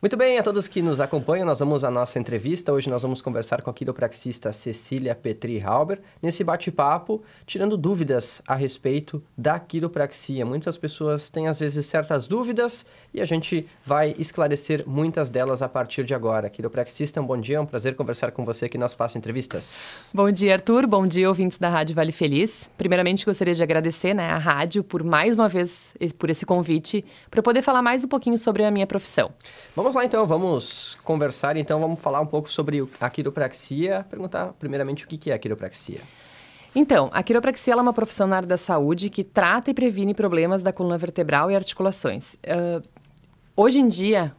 Muito bem, a todos que nos acompanham, nós vamos à nossa entrevista. Hoje nós vamos conversar com a quiropraxista Cecília Petri-Halber, nesse bate-papo, tirando dúvidas a respeito da quiropraxia. Muitas pessoas têm, às vezes, certas dúvidas e a gente vai esclarecer muitas delas a partir de agora. Quiropraxista, um bom dia, é um prazer conversar com você aqui no nosso Espaço Entrevistas. Bom dia, Arthur. Bom dia, ouvintes da Rádio Vale Feliz. Primeiramente, gostaria de agradecer à rádio por mais uma vez, por esse convite, para eu poder falar mais um pouquinho sobre a minha profissão. Vamos lá então, vamos conversar, então vamos falar um pouco sobre a quiropraxia, perguntar primeiramente o que é a quiropraxia. Então, a quiropraxia é uma profissão na área da saúde que trata e previne problemas da coluna vertebral e articulações. Hoje em dia,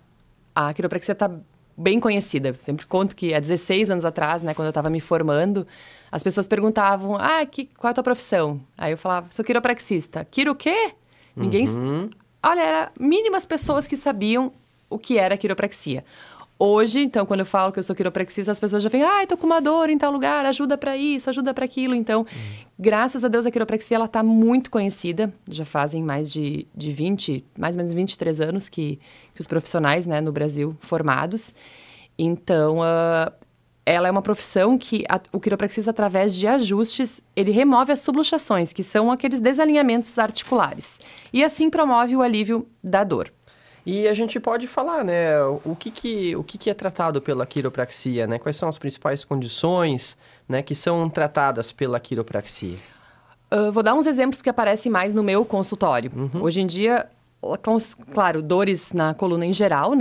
a quiropraxia está bem conhecida. Eu sempre conto que há 16 anos atrás, quando eu estava me formando, as pessoas perguntavam, qual é a tua profissão? Aí eu falava, sou quiropraxista. Quiro o quê? Ninguém... Olha, eram mínimas pessoas que sabiam o que era quiropraxia. Hoje, então, quando eu falo que eu sou quiropraxista, as pessoas já vêm, tô com uma dor em tal lugar, ajuda para isso, ajuda para aquilo. Então, graças a Deus, a quiropraxia, ela tá muito conhecida. Já fazem mais ou menos 23 anos que os profissionais, no Brasil, formados. Então, ela é uma profissão que o quiropraxista, através de ajustes, ele remove as subluxações, que são aqueles desalinhamentos articulares. E assim promove o alívio da dor. E a gente pode falar, o que é tratado pela quiropraxia, Quais são as principais condições, que são tratadas pela quiropraxia? Vou dar uns exemplos que aparecem mais no meu consultório. Hoje em dia, claro, dores na coluna em geral,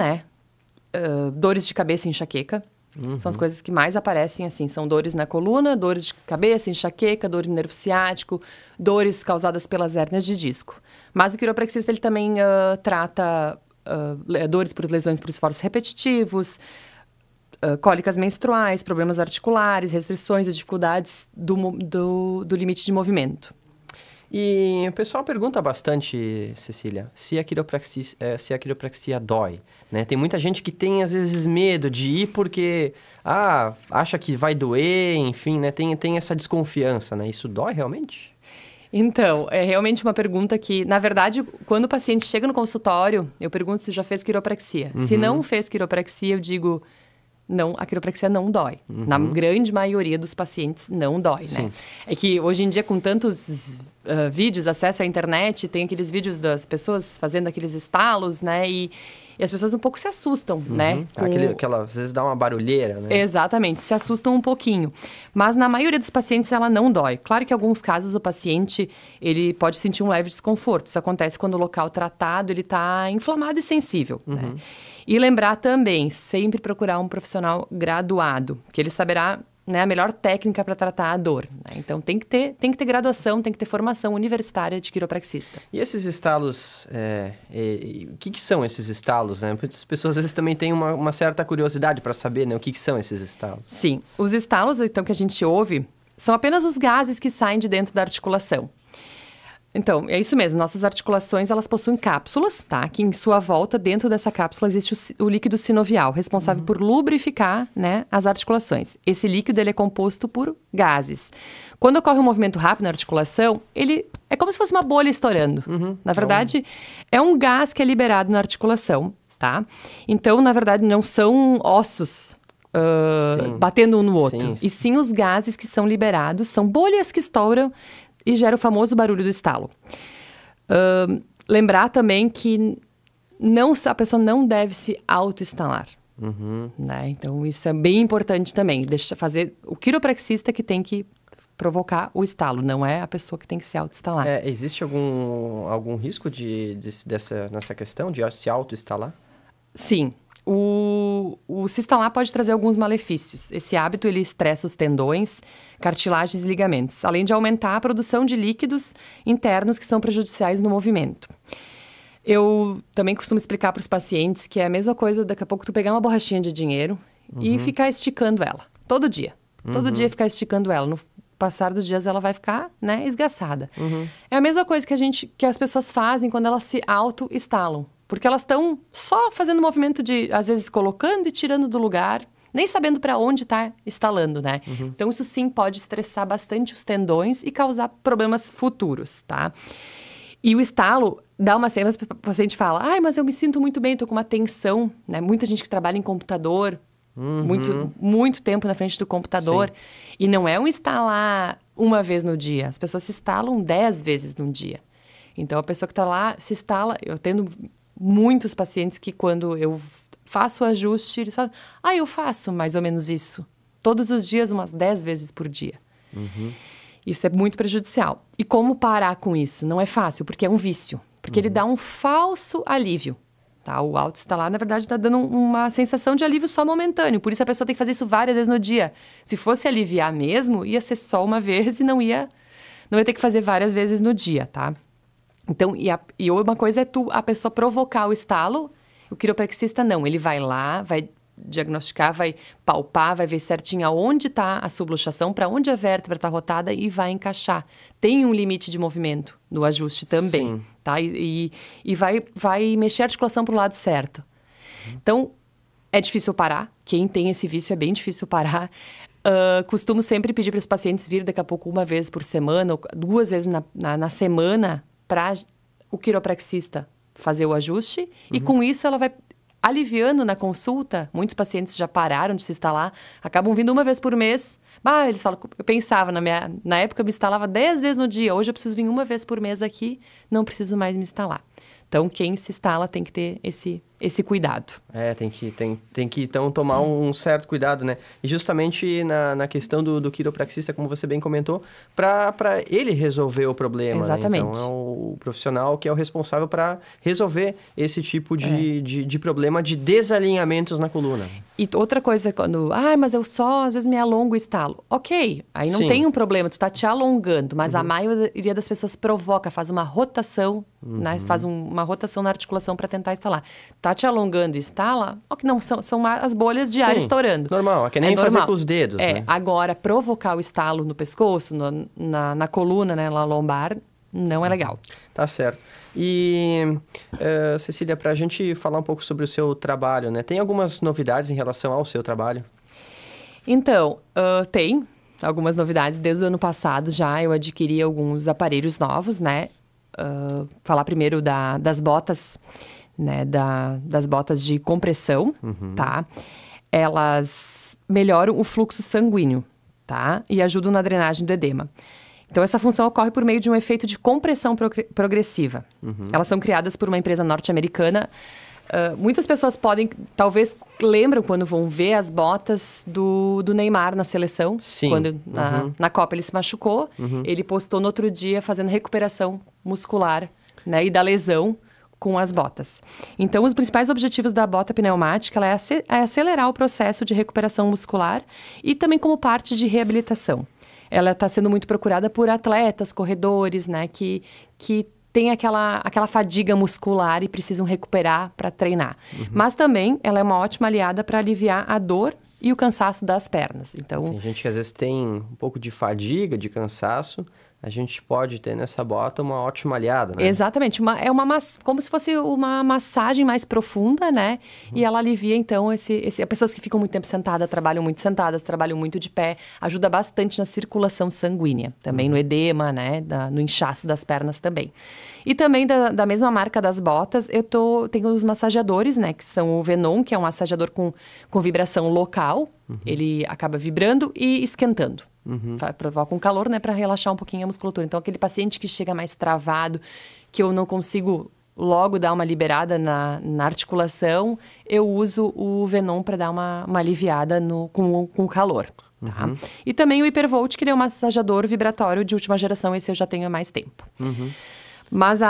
dores de cabeça e enxaqueca. São as coisas que mais aparecem, assim. São dores na coluna, dores de cabeça, enxaqueca, dores no nervo ciático, dores causadas pelas hérnias de disco. Mas o quiropraxista, ele também trata dores por lesões por esforços repetitivos, cólicas menstruais, problemas articulares, restrições e dificuldades do limite de movimento. E o pessoal pergunta bastante, Cecília, se a quiropraxia dói, Tem muita gente que tem, às vezes, medo de ir porque acha que vai doer, enfim, Tem essa desconfiança, Isso dói realmente? Então, é realmente uma pergunta que, na verdade, quando o paciente chega no consultório, eu pergunto se já fez quiropraxia. Se não fez quiropraxia, eu digo, não, a quiropraxia não dói. Na grande maioria dos pacientes, não dói, É que hoje em dia, com tantos vídeos, acesso à internet, tem aqueles vídeos das pessoas fazendo aqueles estalos, E as pessoas um pouco se assustam, Às vezes dá uma barulheira, Exatamente, se assustam um pouquinho. Mas na maioria dos pacientes ela não dói. Claro que em alguns casos o paciente ele pode sentir um leve desconforto. Isso acontece quando o local tratado ele está inflamado e sensível. E lembrar também, sempre procurar um profissional graduado, que ele saberá a melhor técnica para tratar a dor. Então, tem que ter graduação, tem que ter formação universitária de quiropraxista. E esses estalos, o que são esses estalos, Muitas pessoas, às vezes, também têm uma certa curiosidade para saber, o que são esses estalos. Sim, os estalos, então, que a gente ouve, são apenas os gases que saem de dentro da articulação. Então, é isso mesmo, nossas articulações, elas possuem cápsulas, Que em sua volta, dentro dessa cápsula, existe o líquido sinovial, responsável por lubrificar, as articulações. Esse líquido, ele é composto por gases. Quando ocorre um movimento rápido na articulação, ele é como se fosse uma bolha estourando. Na verdade, é um gás que é liberado na articulação, Então, na verdade, não são ossos batendo um no outro. Sim. E sim os gases que são liberados, são bolhas que estouram e gera o famoso barulho do estalo. Lembrar também que a pessoa não deve se autoestalar. Então, isso é bem importante também. Fazer o quiropraxista que tem que provocar o estalo, não é a pessoa que tem que se autoestalar. Existe algum risco nessa questão de se autoestalar? Sim. O se estalar pode trazer alguns malefícios. Esse hábito, ele estressa os tendões, cartilagens e ligamentos, além de aumentar a produção de líquidos internos que são prejudiciais no movimento. Eu também costumo explicar para os pacientes que é a mesma coisa, daqui a pouco, tu pegar uma borrachinha de dinheiro e ficar esticando ela, todo dia. Todo dia ficar esticando ela. No passar dos dias, ela vai ficar, esgaçada. É a mesma coisa que as pessoas fazem quando elas se auto-estalam. Porque elas estão só fazendo movimento de, às vezes, colocando e tirando do lugar, nem sabendo para onde está estalando, Então, isso sim pode estressar bastante os tendões e causar problemas futuros, E o estalo dá uma cena, o paciente fala, ai, mas eu me sinto muito bem, tô com uma tensão, né? Muita gente que trabalha em computador, muito tempo na frente do computador. Sim. E não é um estalar uma vez no dia, as pessoas se instalam 10 vezes no dia. Então, a pessoa que está lá se instala, eu tendo muitos pacientes que quando eu faço o ajuste, eles falam, eu faço mais ou menos isso. Todos os dias, umas 10 vezes por dia. Isso é muito prejudicial. E como parar com isso? Não é fácil, porque é um vício. Porque ele dá um falso alívio. Tá? O autoinstalar, na verdade, está dando uma sensação de alívio só momentâneo. Por isso a pessoa tem que fazer isso várias vezes no dia. Se fosse aliviar mesmo, ia ser só uma vez e não ia ter que fazer várias vezes no dia, tá? Então, e uma coisa é a pessoa provocar o estalo, o quiropraxista não. Ele vai lá, vai diagnosticar, vai palpar, vai ver certinho aonde está a subluxação, para onde a vértebra está rotada e vai encaixar. Tem um limite de movimento no ajuste também, sim, tá? E vai mexer a articulação para o lado certo. Então, é difícil parar. Quem tem esse vício é bem difícil parar. Costumo sempre pedir para os pacientes vir daqui a pouco uma vez por semana, ou 2 vezes na semana, para o quiropraxista fazer o ajuste. E com isso ela vai aliviando na consulta. Muitos pacientes já pararam de se instalar, acabam vindo uma vez por mês. Eles falam, eu pensava, na época eu me instalava 10 vezes no dia, hoje eu preciso vir uma vez por mês aqui, não preciso mais me instalar. Então, quem se instala tem que ter esse cuidado. Tem que então tomar um certo cuidado, né? E justamente na questão do quiropraxista, como você bem comentou, para ele resolver o problema. Exatamente. Né? Então, é o profissional que é o responsável para resolver esse tipo de problema de desalinhamentos na coluna. E outra coisa, quando... mas eu só, às vezes, me alongo e estalo. Ok, aí não tem um problema, tu tá te alongando, mas a maioria das pessoas provoca, faz uma rotação, né? Faz uma rotação na articulação para tentar instalar. Tá te alongando e instala, não, são as bolhas de ar estourando. Normal, é que nem fazer com os dedos, né? Agora, provocar o estalo no pescoço, na coluna, né, na lombar, não é legal. Tá certo. E, Cecília, para a gente falar um pouco sobre o seu trabalho, né? Tem algumas novidades em relação ao seu trabalho? Então, tem algumas novidades. Desde o ano passado já eu adquiri alguns aparelhos novos, né? Falar primeiro das botas, né? Das botas de compressão, tá? Elas melhoram o fluxo sanguíneo, tá? E ajudam na drenagem do edema. Então, essa função ocorre por meio de um efeito de compressão progressiva. Elas são criadas por uma empresa norte-americana. Muitas pessoas talvez lembram quando vão ver as botas do Neymar na seleção. Sim. Quando na Copa ele se machucou, ele postou no outro dia fazendo recuperação muscular, né, e da lesão com as botas. Então, os principais objetivos da bota pneumática é acelerar o processo de recuperação muscular e também como parte de reabilitação. Ela está sendo muito procurada por atletas, corredores, né, que tem aquela fadiga muscular e precisam recuperar para treinar. Mas também ela é uma ótima aliada para aliviar a dor e o cansaço das pernas. Então, tem gente que às vezes tem um pouco de fadiga, de cansaço. A gente pode ter nessa bota uma ótima aliada, né? Exatamente. Como se fosse uma massagem mais profunda, né? E ela alivia, então, as pessoas que ficam muito tempo sentadas, trabalham muito sentadas, trabalham muito de pé. Ajuda bastante na circulação sanguínea. Também no edema, né? No inchaço das pernas também. E também da mesma marca das botas, tenho os massageadores, né? Que são o Venom, que é um massageador com vibração local. Ele acaba vibrando e esquentando. Provoca um calor, né, para relaxar um pouquinho a musculatura. Então, aquele paciente que chega mais travado, que eu não consigo logo dar uma liberada na articulação, eu uso o Venom para dar uma aliviada com o calor. Tá? E também o Hypervolt, que ele é um massageador vibratório de última geração, esse eu já tenho há mais tempo. Mas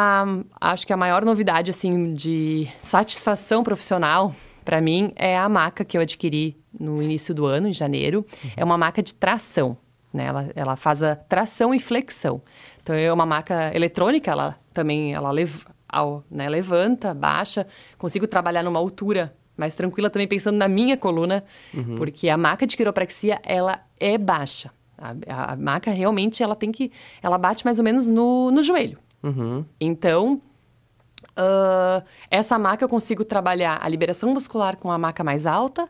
acho que a maior novidade, assim, de satisfação profissional, para mim, é a maca que eu adquiri no início do ano, em janeiro. É uma maca de tração, né? Ela faz a tração e flexão. Então, é uma maca eletrônica, ela levanta, baixa. Consigo trabalhar numa altura mais tranquila, também pensando na minha coluna, porque a maca de quiropraxia, ela é baixa. A maca, realmente, ela bate mais ou menos no joelho. Então, essa maca eu consigo trabalhar a liberação muscular com a maca mais alta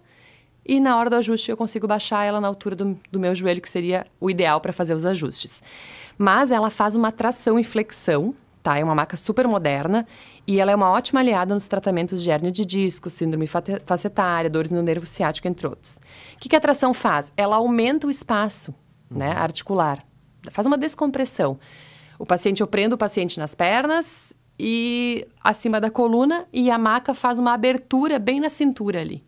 e na hora do ajuste eu consigo baixar ela na altura do meu joelho, que seria o ideal para fazer os ajustes. Mas ela faz uma tração e flexão, tá? É uma maca super moderna e ela é uma ótima aliada nos tratamentos de hérnia de disco, síndrome facetária, dores no nervo ciático, entre outros. O que a tração faz? Ela aumenta o espaço, né, articular, faz uma descompressão. Eu prendo o paciente nas pernas e acima da coluna e a maca faz uma abertura bem na cintura ali.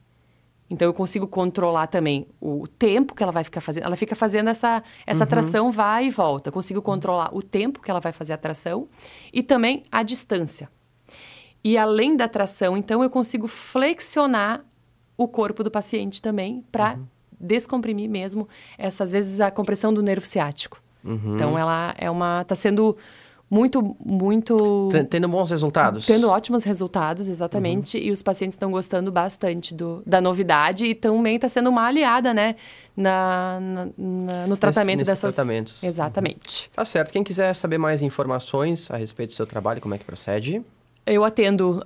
Então, eu consigo controlar também o tempo que ela vai ficar fazendo. Ela fica fazendo essa tração, vai e volta. Eu consigo controlar o tempo que ela vai fazer a tração e também a distância. E além da tração, então, eu consigo flexionar o corpo do paciente também para descomprimir mesmo, às vezes, a compressão do nervo ciático. Então, ela tá sendo muito... Tendo bons resultados. Tendo ótimos resultados, exatamente. E os pacientes estão gostando bastante da novidade e também está sendo uma aliada, né? No tratamento nesses dessas... tratamentos. Exatamente. Tá certo. Quem quiser saber mais informações a respeito do seu trabalho, como é que procede? Eu atendo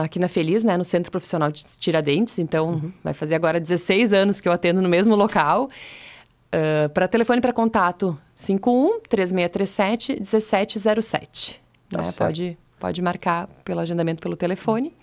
aqui na Feliz, né? No Centro Profissional de Tiradentes. Então, vai fazer agora 16 anos que eu atendo no mesmo local. Para telefone para contato 51-3637-1707. Tá Né? Pode marcar pelo agendamento pelo telefone.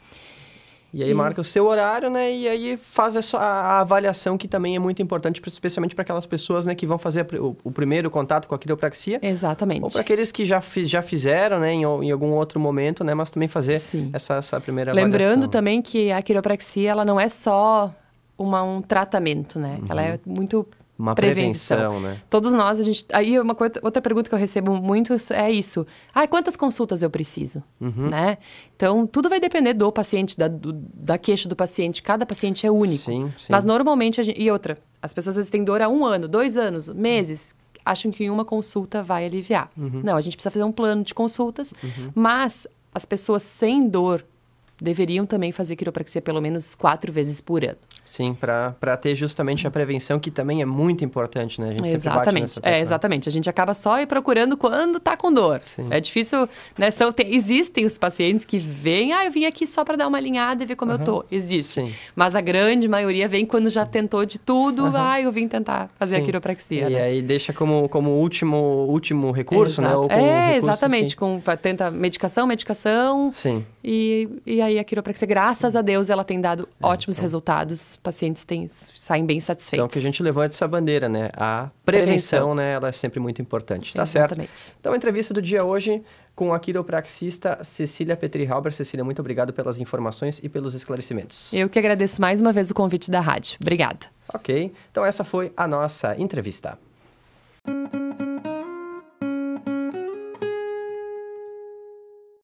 E aí marca o seu horário, né? E aí faz a avaliação, que também é muito importante, especialmente para aquelas pessoas, né, que vão fazer o primeiro contato com a quiropraxia. Exatamente. Ou para aqueles que já fizeram, né, em algum outro momento, né? Mas também fazer essa primeira avaliação. Lembrando também que a quiropraxia, ela não é só um tratamento, né? Ela é muito... Uma prevenção, né? Todos nós, Aí, outra pergunta que eu recebo muito é isso. Quantas consultas eu preciso? Né? Então, tudo vai depender do paciente, da queixa do paciente. Cada paciente é único. Sim. Mas, normalmente, E outra, as pessoas às vezes têm dor há 1 ano, 2 anos, meses. Acham que em uma consulta vai aliviar. Não, a gente precisa fazer um plano de consultas. Mas as pessoas sem dor deveriam também fazer quiropraxia pelo menos 4 vezes por ano. Sim, para ter justamente a prevenção, que também é muito importante, né? A gente sempre bate nessa tecla. Exatamente. A gente acaba só ir procurando quando tá com dor. Sim. É difícil, né? Existem os pacientes que vêm, eu vim aqui só para dar uma alinhada e ver como eu tô. Existe. Sim. Mas a grande maioria vem quando já tentou de tudo, eu vim tentar fazer a quiropraxia. E aí deixa como último recurso, né? Ou exatamente. Tenta medicação. Sim. E aí a quiropraxia, graças a Deus, ela tem dado ótimos resultados. Os pacientes saem bem satisfeitos. Então, que a gente levante essa bandeira, né? A prevenção, né? Ela é sempre muito importante. Tá Exatamente. Certo? Então, a entrevista do dia hoje com a quiropraxista Cecília Petri-Halber. Cecília, muito obrigado pelas informações e pelos esclarecimentos. Eu que agradeço mais uma vez o convite da rádio. Obrigada. Ok. Então, essa foi a nossa entrevista.